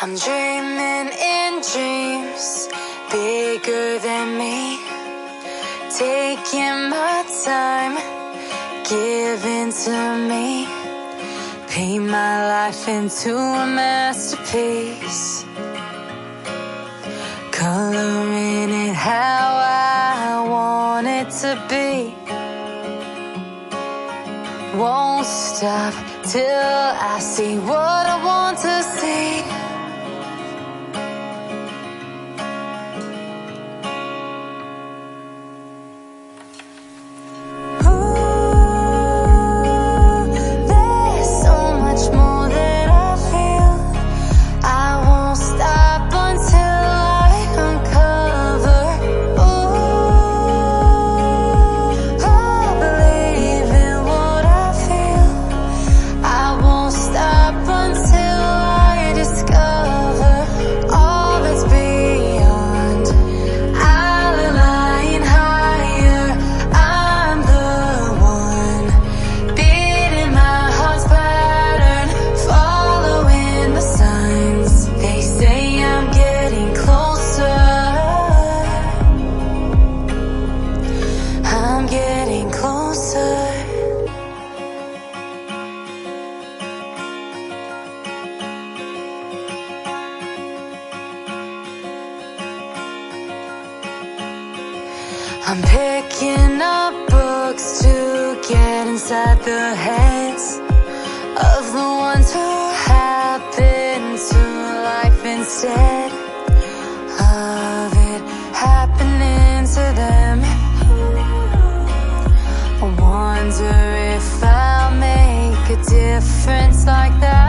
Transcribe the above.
I'm dreaming in dreams bigger than me, taking my time, giving to me, paint my life into a masterpiece, coloring it how I want it to be. Won't stop till I see what I want to see. I'm picking up books to get inside the heads of the ones who happen to life instead of it happening to them. I wonder if I'll make a difference like that.